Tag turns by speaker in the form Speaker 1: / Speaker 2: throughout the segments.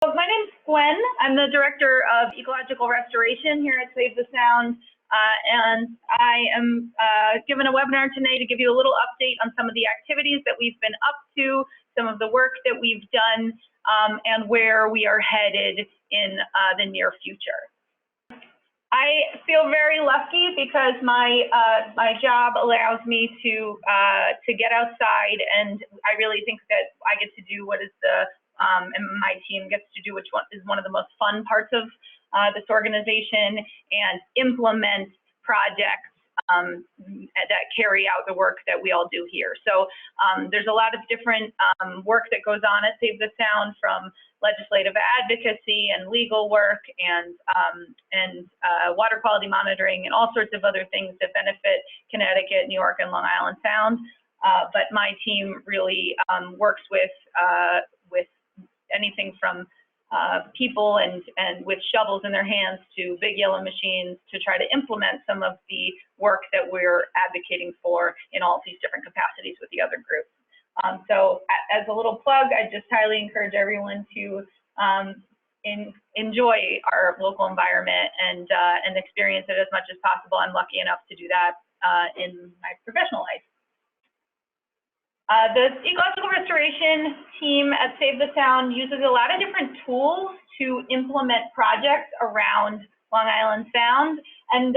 Speaker 1: So my name's Gwen. I'm the Director of Ecological Restoration here at Save the Sound, and I am given a webinar today to give you a little update on some of the activities that we've been up to, some of the work that we've done, and where we are headed in the near future. I feel very lucky because my job allows me to get outside, and I really think that I get to do what is and my team gets to do which one is one of the most fun parts of this organization, and implement projects that carry out the work that we all do here. So there's a lot of different work that goes on at Save the Sound, from legislative advocacy and legal work and water quality monitoring and all sorts of other things that benefit Connecticut, New York, and Long Island Sound. But my team really works with anything from people and with shovels in their hands to big yellow machines to try to implement some of the work that we're advocating for in all of these different capacities with the other groups. So as a little plug, I just highly encourage everyone to enjoy our local environment and experience it as much as possible. I'm lucky enough to do that in my professional life. The Ecological Restoration team at Save the Sound uses a lot of different tools to implement projects around Long Island Sound. And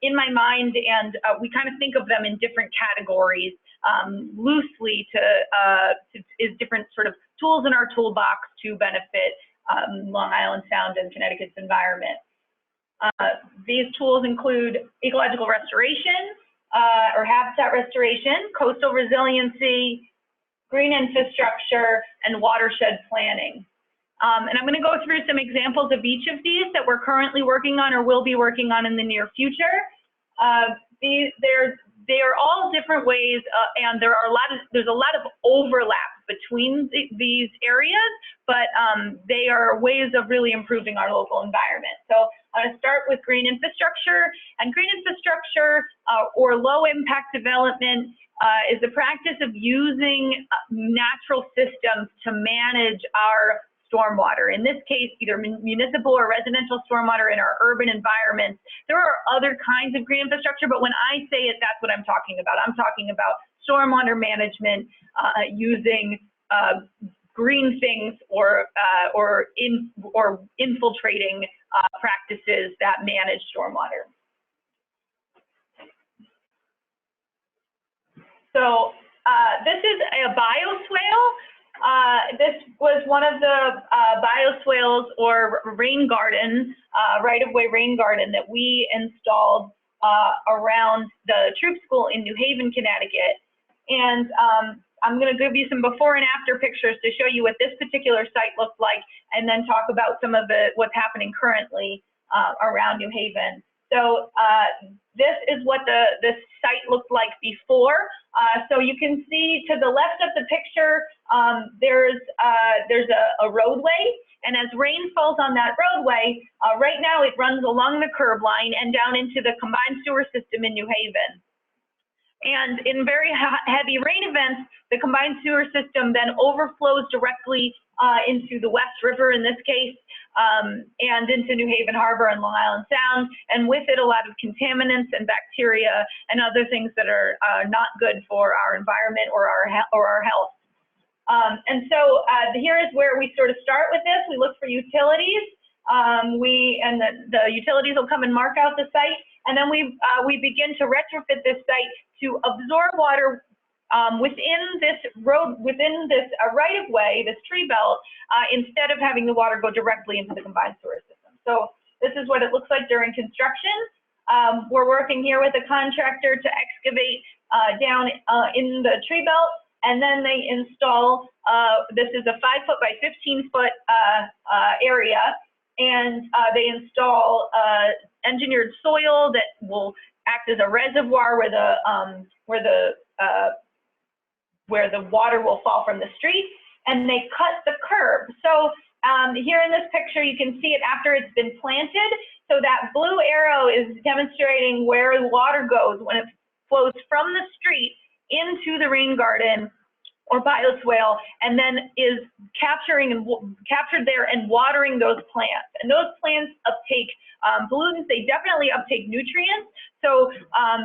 Speaker 1: in my mind, and we kind of think of them in different categories, loosely is different sort of tools in our toolbox to benefit Long Island Sound and Connecticut's environment. These tools include ecological restoration, or habitat restoration, coastal resiliency, green infrastructure, and watershed planning. And I'm going to go through some examples of each of these that we're currently working on or will be working on in the near future. They are all different ways, and there's a lot of overlap between these areas, but they are ways of really improving our local environment. So I'm going to start with green infrastructure. And green infrastructure or low impact development is the practice of using natural systems to manage our stormwater. In this case, either municipal or residential stormwater in our urban environments. There are other kinds of green infrastructure, but when I say it, that's what I'm talking about. I'm talking about stormwater management using green things or infiltrating practices that manage stormwater. So this is a bioswale. This was one of the bioswales or rain garden, right-of-way rain garden that we installed around the troop school in New Haven, Connecticut. And I'm going to give you some before and after pictures to show you what this particular site looked like, and then talk about some of what's happening currently around New Haven. So this is what this site looked like before. So you can see to the left of the picture, there's a roadway, and as rain falls on that roadway, right now it runs along the curb line and down into the combined sewer system in New Haven. And in very heavy rain events, the combined sewer system then overflows directly into the West River in this case, and into New Haven Harbor and Long Island Sound, and with it a lot of contaminants and bacteria and other things that are not good for our environment or our health. And so here is where we sort of start with this. We look for utilities. The utilities will come and mark out the site, and then we begin to retrofit this site to absorb water within this road, within this right-of-way, this tree belt, instead of having the water go directly into the combined sewer system. So this is what it looks like during construction. We're working here with a contractor to excavate down in the tree belt, and then they install, this is a 5-foot by 15-foot area, and they install engineered soil that will act as a reservoir where the water will fall from the street, and they cut the curb. So here in this picture, you can see it after it's been planted. So that blue arrow is demonstrating where the water goes when it flows from the street into the rain garden or bioswale, and then is captured there and watering those plants. And those plants uptake pollutants. They definitely uptake nutrients. So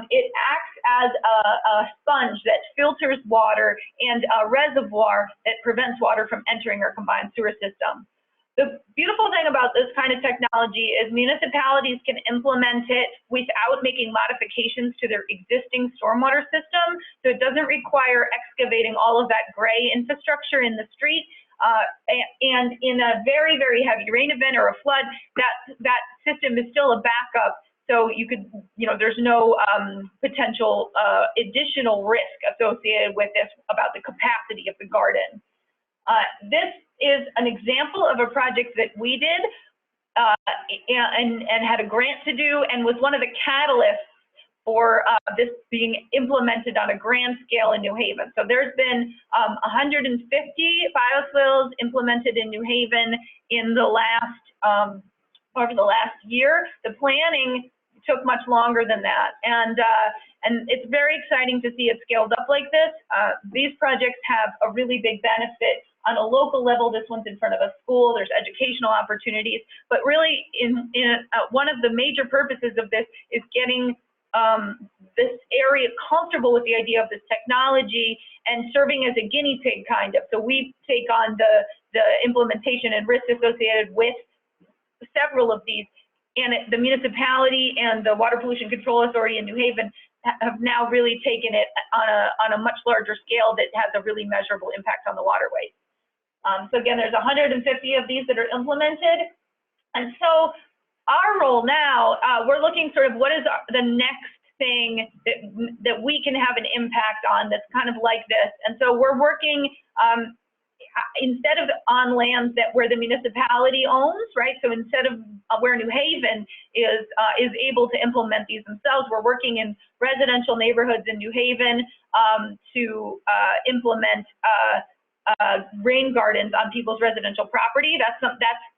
Speaker 1: it acts as a sponge that filters water and a reservoir that prevents water from entering our combined sewer system. The beautiful thing about this kind of technology is municipalities can implement it without making modifications to their existing stormwater system. So it doesn't require excavating all of that gray infrastructure in the street. And in a very, very heavy rain event or a flood, that system is still a backup. So you could, there's no potential additional risk associated with this about the capacity of the garden. This is an example of a project that we did and had a grant to do, and was one of the catalysts for this being implemented on a grand scale in New Haven. So there's been 150 bioswales implemented in New Haven in the last, over the last year. The planning took much longer than that. And it's very exciting to see it scaled up like this. These projects have a really big benefit on a local level. This one's in front of a school. There's educational opportunities, but really one of the major purposes of this is getting this area comfortable with the idea of this technology and serving as a guinea pig kind of. So we take on the implementation and risk associated with several of these. And the municipality and the Water Pollution Control Authority in New Haven have now really taken it on a much larger scale that has a really measurable impact on the waterways. So again, there's 150 of these that are implemented. And so our role now, we're looking sort of what is the next thing that we can have an impact on that's kind of like this. And so we're working instead of on lands where the municipality owns, right? So instead of where New Haven is able to implement these themselves, we're working in residential neighborhoods in New Haven to implement rain gardens on people's residential property. That's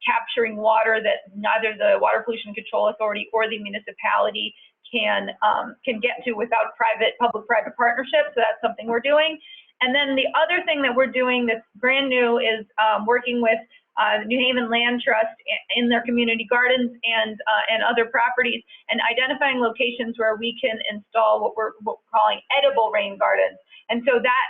Speaker 1: capturing water that neither the Water Pollution Control Authority or the municipality can get to without public-private partnerships. So that's something we're doing. And then the other thing that we're doing that's brand new is working with New Haven Land Trust in their community gardens and other properties, and identifying locations where we can install what we're calling edible rain gardens. And so that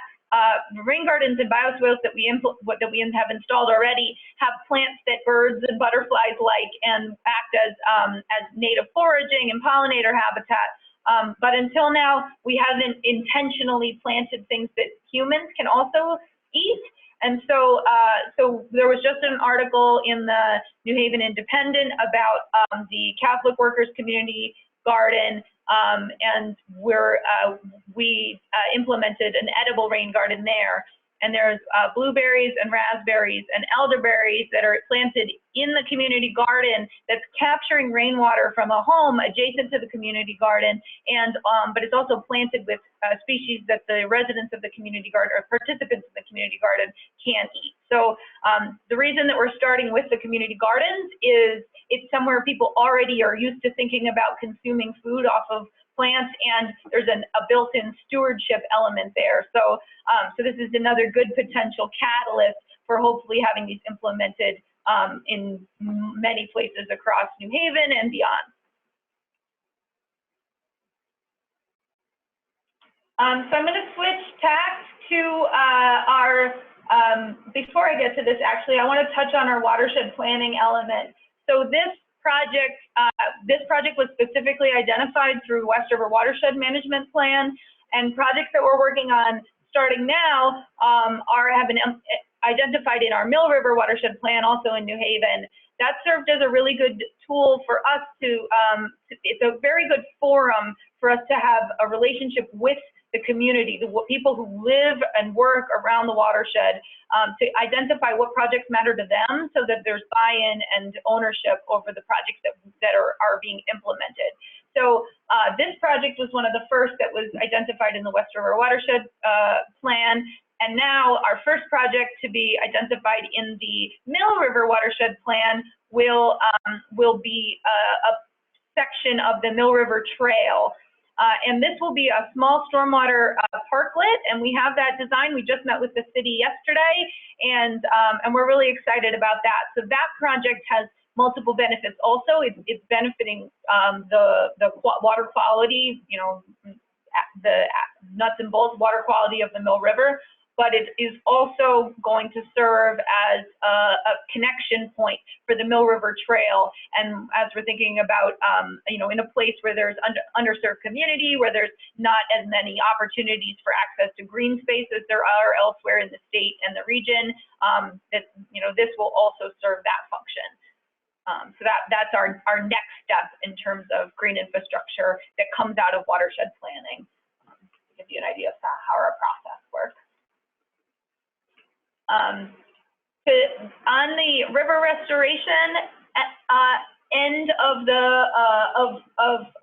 Speaker 1: rain gardens and bioswales that we have installed already have plants that birds and butterflies like and act as native foraging and pollinator habitat. But until now, we haven't intentionally planted things that humans can also eat. And so, there was just an article in the New Haven Independent about the Catholic Workers Community Garden, and we implemented an edible rain garden there. And there's blueberries and raspberries and elderberries that are planted in the community garden that's capturing rainwater from a home adjacent to the community garden. And but it's also planted with species that the residents of the community garden or participants in the community garden can eat. So the reason that we're starting with the community gardens is it's somewhere people already are used to thinking about consuming food off of plants, and there's a built-in stewardship element there. So, so this is another good potential catalyst for hopefully having these implemented in many places across New Haven and beyond. So I'm going to switch tacks to before I get to this, actually, I want to touch on our watershed planning element. So this project was specifically identified through West River Watershed Management Plan, and projects that we're working on starting now have been identified in our Mill River Watershed Plan, also in New Haven. That served as a really good tool for us it's a very good forum for us to have a relationship with the community, the people who live and work around the watershed, to identify what projects matter to them so that there's buy-in and ownership over the projects that are being implemented. So this project was one of the first that was identified in the West River Watershed Plan, and now our first project to be identified in the Mill River Watershed Plan will be a section of the Mill River Trail. And this will be a small stormwater parklet, and we have that design. We just met with the city yesterday, and we're really excited about that. So that project has multiple benefits. Also, it's benefiting the water quality, you know, the nuts and bolts water quality of the Mill River, but it is also going to serve as a connection point for the Mill River Trail. And as we're thinking about, you know, in a place where there's underserved community, where there's not as many opportunities for access to green spaces there are elsewhere in the state and the region, that, you know, this will also serve that function. So that's our next step in terms of green infrastructure that comes out of watershed planning, to give you an idea of how our process works. On the river restoration end of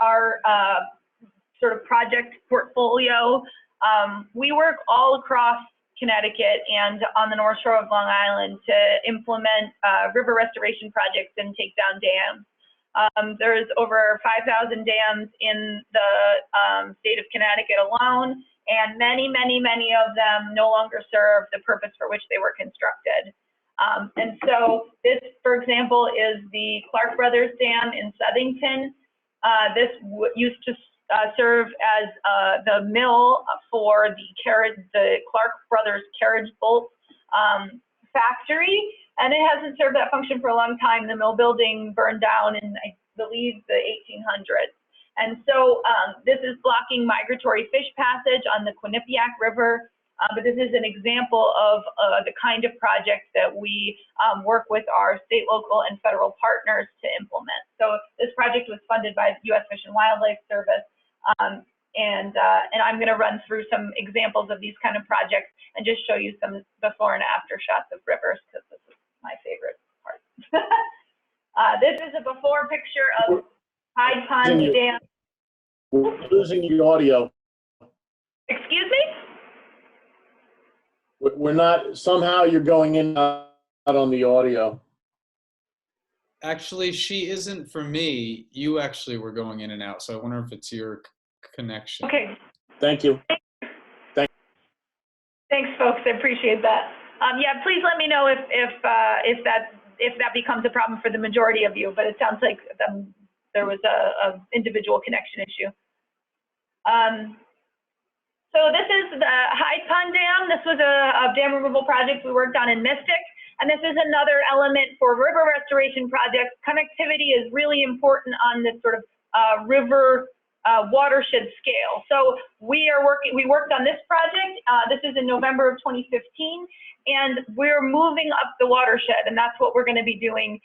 Speaker 1: our sort of project portfolio, we work all across Connecticut and on the North Shore of Long Island to implement river restoration projects and take down dams. There's over 5,000 dams in the state of Connecticut alone, and many of them no longer serve the purpose for which they were constructed. And so this, for example, is the Clark Brothers Dam in Southington. This used to serve as the mill for the Clark Brothers carriage bolt factory, and it hasn't served that function for a long time. The mill building burned down in, I believe, the 1800s. And so this is blocking migratory fish passage on the Quinnipiac River, but this is an example of the kind of project that we work with our state, local, and federal partners to implement. So this project was funded by the U.S. Fish and Wildlife Service, and I'm going to run through some examples of these kind of projects and just show you some before and after shots of rivers, because this is my favorite part. This is a before picture of Hyde Pond Dam.
Speaker 2: We're losing your audio.
Speaker 1: Excuse me?
Speaker 2: We're not, somehow you're going in and out on the audio.
Speaker 3: Actually, she isn't for me. You actually were going in and out, so I wonder if it's your connection.
Speaker 1: Okay.
Speaker 2: Thank you.
Speaker 1: Thanks, folks. I appreciate that. Yeah, please let me know if that becomes a problem for the majority of you. But it sounds like there was a individual connection issue. So this is the Hyde Pond Dam. This was a dam removal project we worked on in Mystic. And this is another element for river restoration projects. Connectivity is really important on this sort of river watershed scale. So we worked on this project. This is in November of 2015, and we're moving up the watershed, and that's what we're going to be doing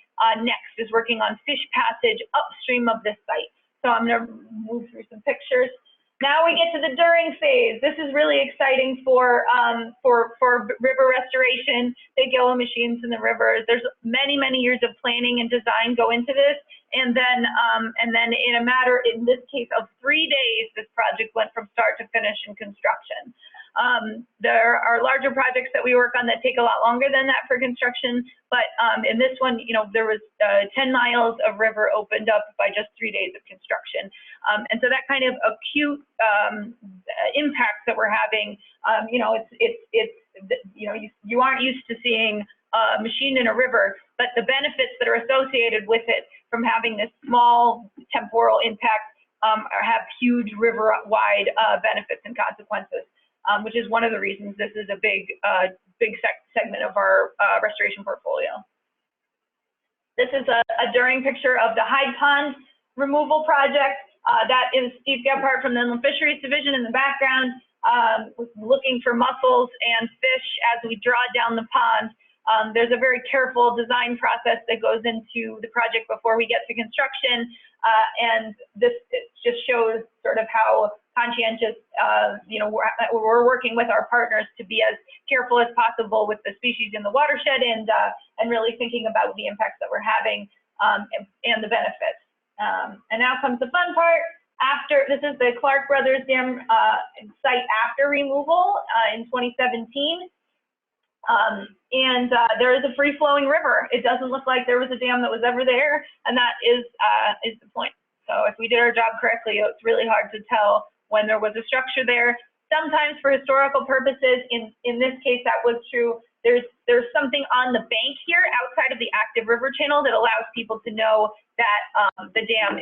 Speaker 1: next, is working on fish passage upstream of this site. So I'm going to move through some pictures. Now we get to the during phase. This is really exciting for river restoration, big yellow machines in the rivers. There's many years of planning and design go into this. And then in a matter, in this case, of 3 days, this project went from start to finish in construction. There are larger projects that we work on that take a lot longer than that for construction, but in this one, you know, there was 10 miles of river opened up by just 3 days of construction. And so that kind of acute impacts that we're having, you know, you aren't used to seeing a machine in a river, but the benefits that are associated with it from having this small temporal impact have huge river-wide benefits and consequences. Which is one of the reasons this is a big segment of our restoration portfolio. This is a during picture of the Hyde Pond removal project. That is Steve Gephardt from the Inland Fisheries Division in the background, looking for mussels and fish as we draw down the pond. There's a very careful design process that goes into the project before we get to construction, and this just shows sort of how conscientious, you know, we're working with our partners to be as careful as possible with the species in the watershed, and really thinking about the impacts that we're having and the benefits. And now comes the fun part. This is the Clark Brothers Dam site after removal in 2017. There is a free-flowing river. It doesn't look like there was a dam that was ever there, and that is the point. So if we did our job correctly, it's really hard to tell when there was a structure there. Sometimes for historical purposes, in this case that was true, there's something on the bank here outside of the active river channel that allows people to know that the dam,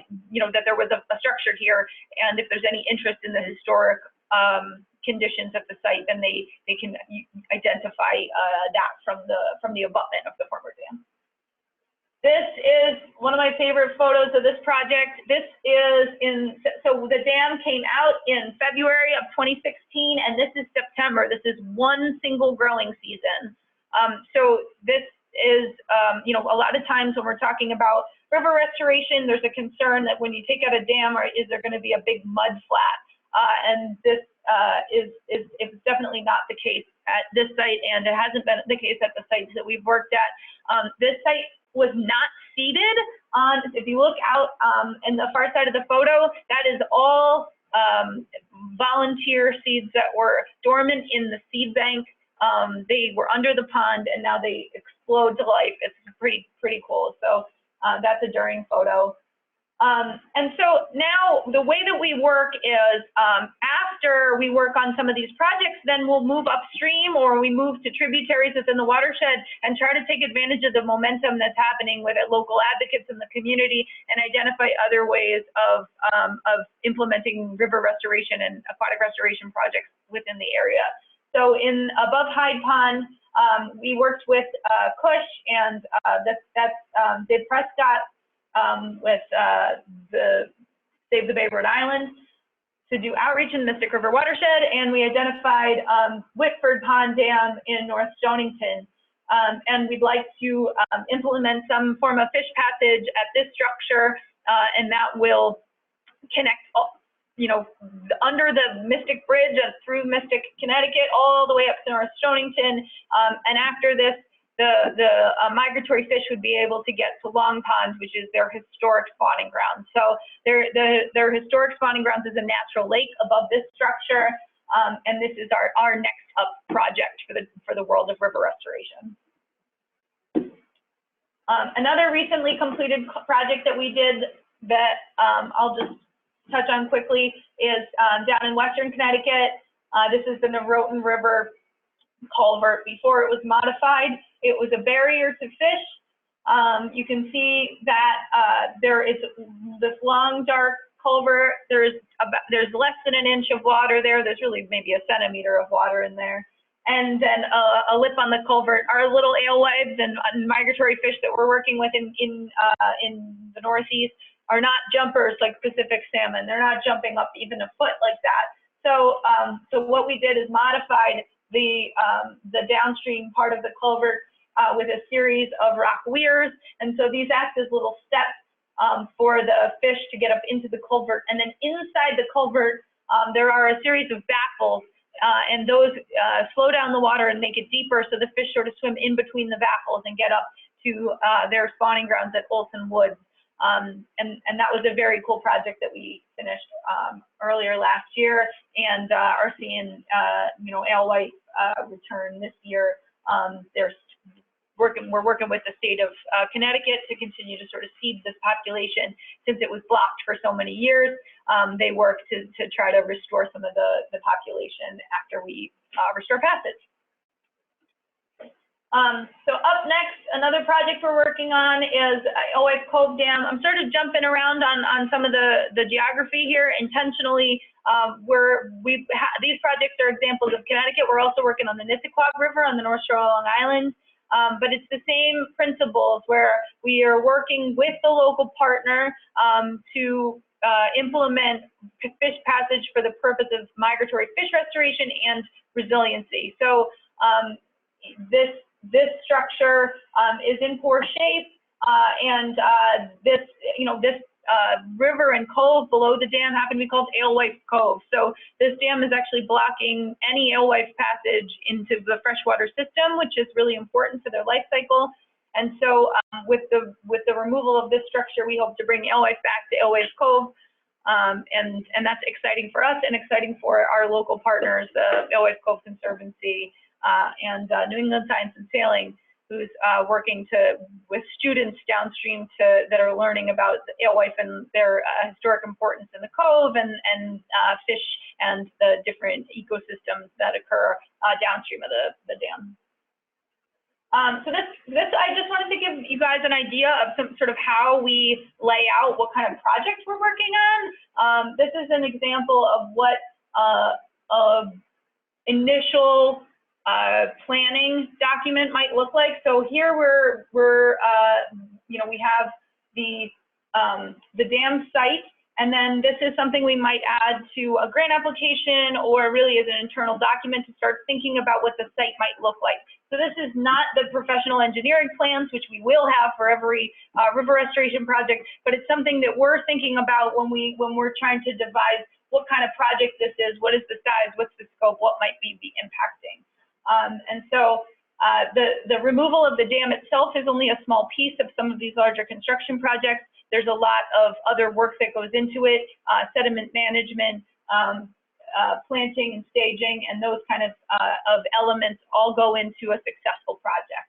Speaker 1: that there was a structure here, and if there's any interest in the historic conditions at the site, then they can identify that from the abutment of the former dam. This is one of my favorite photos of this project. This is so the dam came out in February of 2016, and this is September. This is one single growing season. So this is, a lot of times when we're talking about river restoration, there's a concern that when you take out a dam, is there going to be a big mud flat? And this is definitely not the case at this site, and it hasn't been the case at the sites that we've worked at. This site was not seeded on, if you look out in the far side of the photo, that is all volunteer seeds that were dormant in the seed bank. They were under the pond and now they explode to life. It's pretty cool. So that's a during photo. And so now the way that we work is after we work on some of these projects, then we'll move upstream or we move to tributaries within the watershed and try to take advantage of the momentum that's happening with local advocates in the community and identify other ways of implementing river restoration and aquatic restoration projects within the area. So in above Hyde Pond, we worked with Cush and that's Dave Prescott with the Save the Bay Rhode Island to do outreach in the Mystic River watershed, and we identified Whitford Pond Dam in North Stonington. And we'd like to implement some form of fish passage at this structure, and that will connect, under the Mystic Bridge through Mystic, Connecticut, all the way up to North Stonington. And after this, the migratory fish would be able to get to Long Pond, which is their historic spawning ground. So their historic spawning grounds is a natural lake above this structure, and this is our next up project for the world of river restoration. Another recently completed project that we did that I'll just touch on quickly is down in Western Connecticut. This is the Norotan River culvert. Before it was modified, it was a barrier to fish. You can see that there is this long, dark culvert. There's less than an inch of water there. There's really maybe a centimeter of water in there. And then a lip on the culvert. Our little alewives and migratory fish that we're working with in the Northeast are not jumpers like Pacific salmon. They're not jumping up even a foot like that. So, so what we did is modified the downstream part of the culvert with a series of rock weirs, and so these act as little steps for the fish to get up into the culvert. And then inside the culvert, there are a series of baffles, and those slow down the water and make it deeper, so the fish sort of swim in between the baffles and get up to their spawning grounds at Folsom Woods. And that was a very cool project that we finished earlier last year, and are seeing alewife return this year. We're working with the state of Connecticut to continue to sort of seed this population since it was blocked for so many years. They work to try to restore some of the population after we restore passage. So up next, another project we're working on is Alewife Cove Dam. I'm sort of jumping around on some of the geography here intentionally. These projects are examples of Connecticut. We're also working on the Nisququag River on the North Shore of Long Island. But it's the same principles where we are working with the local partner to implement fish passage for the purpose of migratory fish restoration and resiliency. So this structure is in poor shape, and this river and cove below the dam happen to be called Alewife Cove. So this dam is actually blocking any alewife passage into the freshwater system, which is really important for their life cycle. And so with the removal of this structure, we hope to bring alewife back to Alewife Cove. And that's exciting for us and exciting for our local partners, the Alewife Cove Conservancy and New England Science and Sailing. who's working with students downstream that are learning about the alewife and their historic importance in the cove and fish and the different ecosystems that occur downstream of the dam. So this I just wanted to give you guys an idea of some sort of how we lay out what kind of projects we're working on. This is an example of what initial planning document might look like. So here you know, we have the dam site, and then this is something we might add to a grant application or really as an internal document to start thinking about what the site might look like. So this is not the professional engineering plans, which we will have for every river restoration project, but it's something that we're thinking about when we're trying to devise what kind of project this is, what is the size, what's the scope, what might we be impacting. And so the removal of the dam itself is only a small piece of some of these larger construction projects. There's a lot of other work that goes into it, sediment management, planting and staging, and those kind of elements all go into a successful project.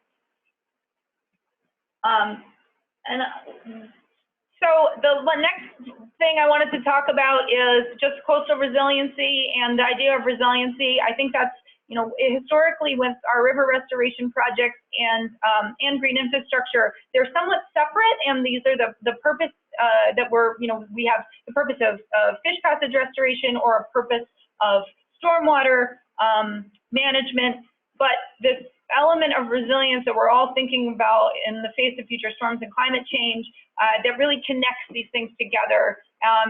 Speaker 1: So the next thing I wanted to talk about is just coastal resiliency and the idea of resiliency. I think that's, you know, historically with our river restoration projects and green infrastructure, they're somewhat separate, and these are the purpose that we're, you know, we have the purpose of fish passage restoration or a purpose of stormwater management, but this element of resilience that we're all thinking about in the face of future storms and climate change that really connects these things together.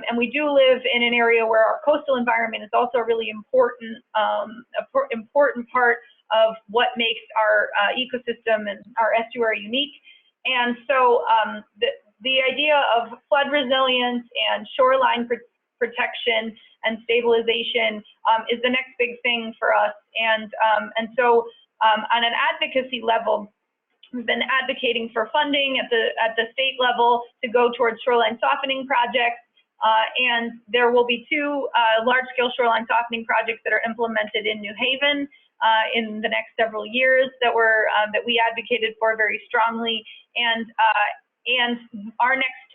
Speaker 1: And we do live in an area where our coastal environment is also a really important part of what makes our ecosystem and our estuary unique. And so the idea of flood resilience and shoreline protection and stabilization is the next big thing for us. And so on an advocacy level, we've been advocating for funding at the state level to go towards shoreline softening projects. And there will be two large-scale shoreline softening projects that are implemented in New Haven in the next several years that we advocated for very strongly. And our next,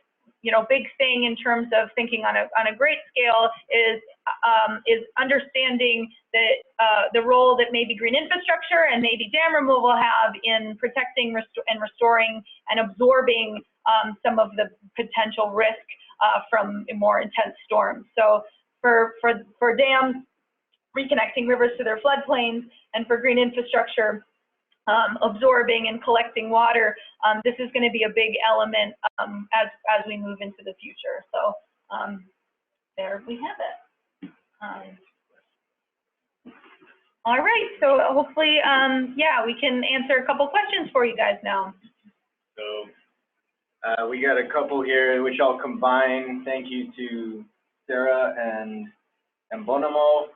Speaker 1: you know, big thing in terms of thinking on a great scale is understanding that the role that maybe green infrastructure and maybe dam removal have in protecting and restoring and absorbing some of the potential risk from more intense storms. So for dams, reconnecting rivers to their floodplains, and for green infrastructure, absorbing and collecting water, this is going to be a big element as we move into the future. So there we have it. All right, so hopefully, yeah, we can answer a couple questions for you guys now.
Speaker 4: So we got a couple here, which I'll combine. Thank you to Sarah and Bonamo.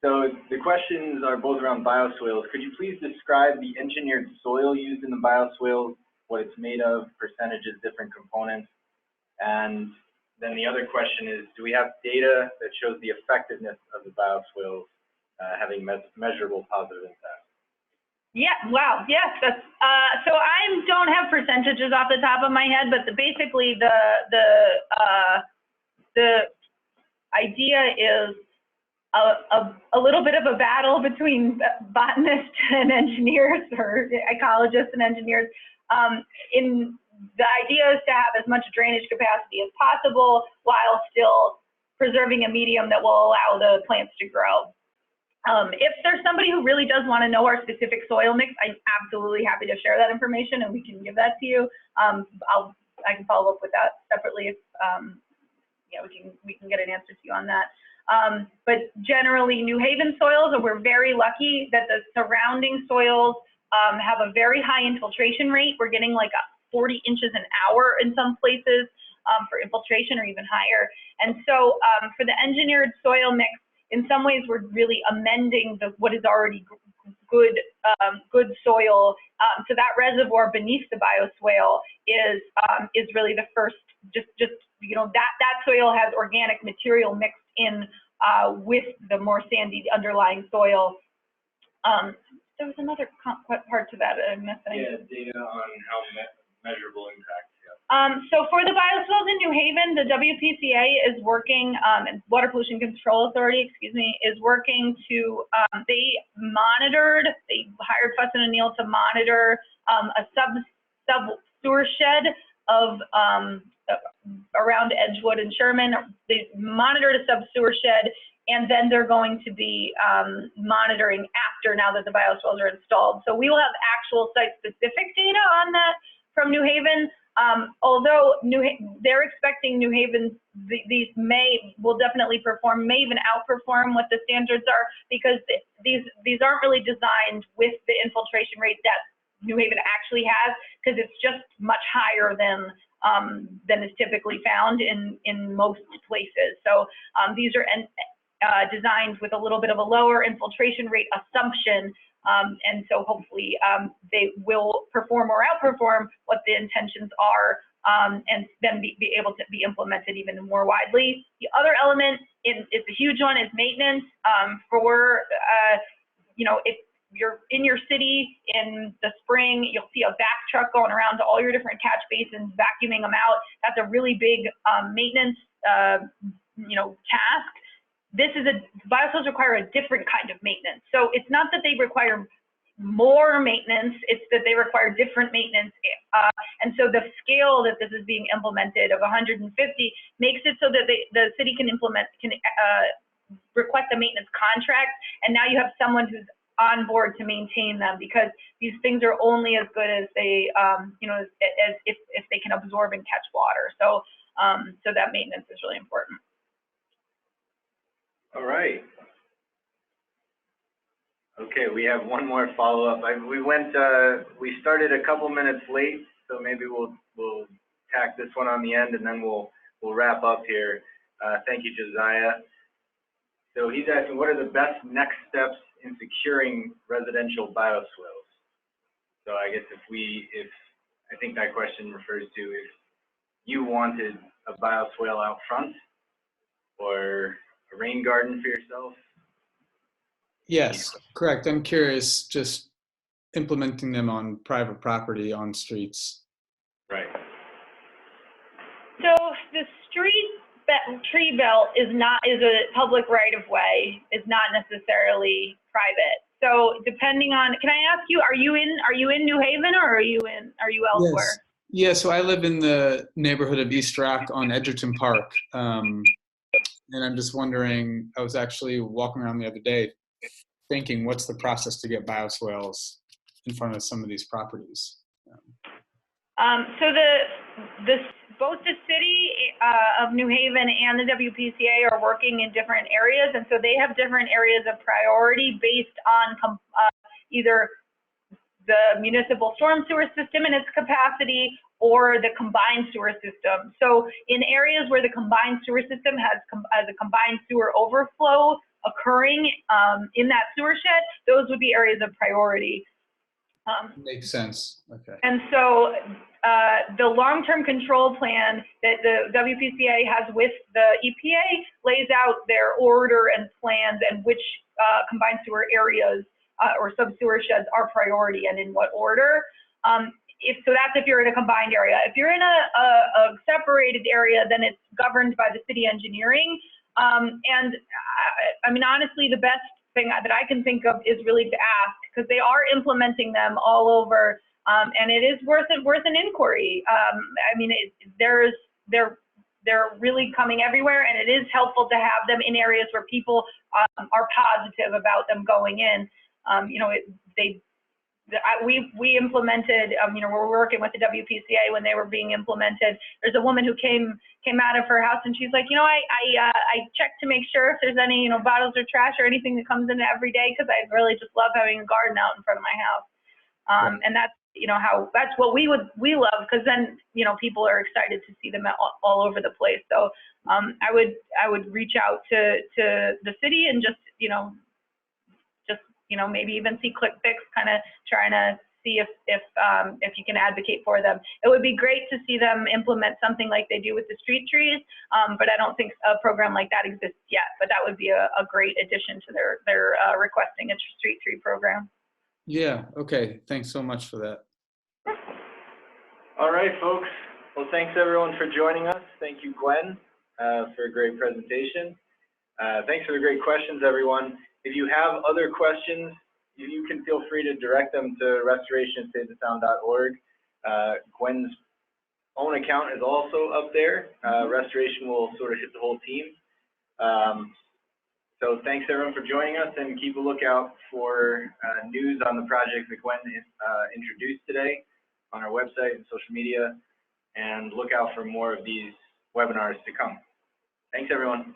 Speaker 4: So the questions are both around bioswales. Could you please describe the engineered soil used in the bioswales, what it's made of, percentages, different components? And then the other question is, do we have data that shows the effectiveness of the bioswales having measurable positive impact?
Speaker 1: Yeah, wow, yes, that's, so I don't have percentages off the top of my head, but basically the idea is a little bit of a battle between botanists and engineers, or ecologists and engineers. The idea is to have as much drainage capacity as possible while still preserving a medium that will allow the plants to grow. If there's somebody who really does want to know our specific soil mix, I'm absolutely happy to share that information and we can give that to you. I can follow up with that separately if yeah, we can get an answer to you on that. But generally, New Haven soils, and we're very lucky that the surrounding soils have a very high infiltration rate. We're getting like 40 inches an hour in some places for infiltration, or even higher. And so for the engineered soil mix, in some ways, we're really amending what is already good soil. So that reservoir beneath the bioswale is really the first. Just you know, that soil has organic material mixed in with the more sandy underlying soil. there was another part to that I'm missing.
Speaker 4: Yeah, data on how measurable impact.
Speaker 1: So for the bioswales in New Haven, the WPCA is working, and Water Pollution Control Authority, excuse me, is working to, they hired Fussin and Neal to monitor a sub sewer shed of around Edgewood and Sherman. They monitored a sub sewer shed, and then they're going to be monitoring after, now that the bioswales are installed. So we will have actual site-specific data on that from New Haven. Although they're expecting New Haven, these will definitely perform, may even outperform what the standards are, because these aren't really designed with the infiltration rate that New Haven actually has, because it's just much higher than is typically found in most places. So these are designed with a little bit of a lower infiltration rate assumption. And so hopefully they will perform or outperform what the intentions are, and then be able to be implemented even more widely. The other element, it's a huge one, is maintenance. If you're in your city in the spring, you'll see a back truck going around to all your different catch basins, vacuuming them out. That's a really big maintenance task. Bioswales require a different kind of maintenance. So it's not that they require more maintenance, it's that they require different maintenance. And so the scale that this is being implemented of 150 makes it so that the city can request a maintenance contract, and now you have someone who's on board to maintain them, because these things are only as good as they, as if they can absorb and catch water. So, so that maintenance is really important.
Speaker 4: All right. Okay, we have one more follow-up. We started a couple minutes late, so maybe we'll tack this one on the end, and then we'll wrap up here. Thank you, Josiah. So he's asking, what are the best next steps in securing residential bioswales? So I guess I think that question refers to if you wanted a bioswale out front or a rain garden for yourself.
Speaker 3: Yes, correct. I'm curious, just implementing them on private property, on streets.
Speaker 4: Right.
Speaker 1: So the tree belt is a public right of way, is not necessarily private. So depending on, can I ask you, are you in New Haven, or are you elsewhere?
Speaker 3: Yes. Yeah, so I live in the neighborhood of East Rock on Edgerton Park. And I'm just wondering, I was actually walking around the other day thinking, what's the process to get bioswales in front of some of these properties?
Speaker 1: So both the city of New Haven and the WPCA are working in different areas, and so they have different areas of priority based on either the municipal storm sewer system and its capacity, or the combined sewer system. So in areas where the combined sewer system has a combined sewer overflow occurring in that sewer shed, those would be areas of priority.
Speaker 3: Makes sense. Okay.
Speaker 1: And so the long-term control plan that the WPCA has with the EPA lays out their order and plans, and which combined sewer areas or sub-sewer sheds are priority and in what order. So that's if you're in a combined area. If you're in a separated area, then it's governed by the city engineering. And I mean, honestly, the best thing that I can think of is really to ask, because they are implementing them all over, and it is worth an inquiry. I mean, they're really coming everywhere, and it is helpful to have them in areas where people are positive about them going in. We implemented, we're working with the WPCA when they were being implemented. There's a woman who came out of her house, and she's like, I check to make sure if there's any, bottles or trash or anything that comes in every day, because I really just love having a garden out in front of my house. And that's, that's what we love, because then, people are excited to see them all over the place. So I would reach out to the city and just maybe even see ClickFix, kind of trying to see if you can advocate for them. It would be great to see them implement something like they do with the street trees, but I don't think a program like that exists yet. But that would be a great addition to their requesting a street tree program.
Speaker 3: Yeah, okay. Thanks so much for that.
Speaker 4: All right, folks. Well, thanks everyone for joining us. Thank you, Gwen, for a great presentation. Thanks for the great questions, everyone. If you have other questions, you can feel free to direct them to restorationsavethesound.org. Gwen's own account is also up there. Restoration will sort of hit the whole team. So thanks everyone for joining us, and keep a lookout for news on the project that Gwen introduced today on our website and social media, and look out for more of these webinars to come. Thanks everyone.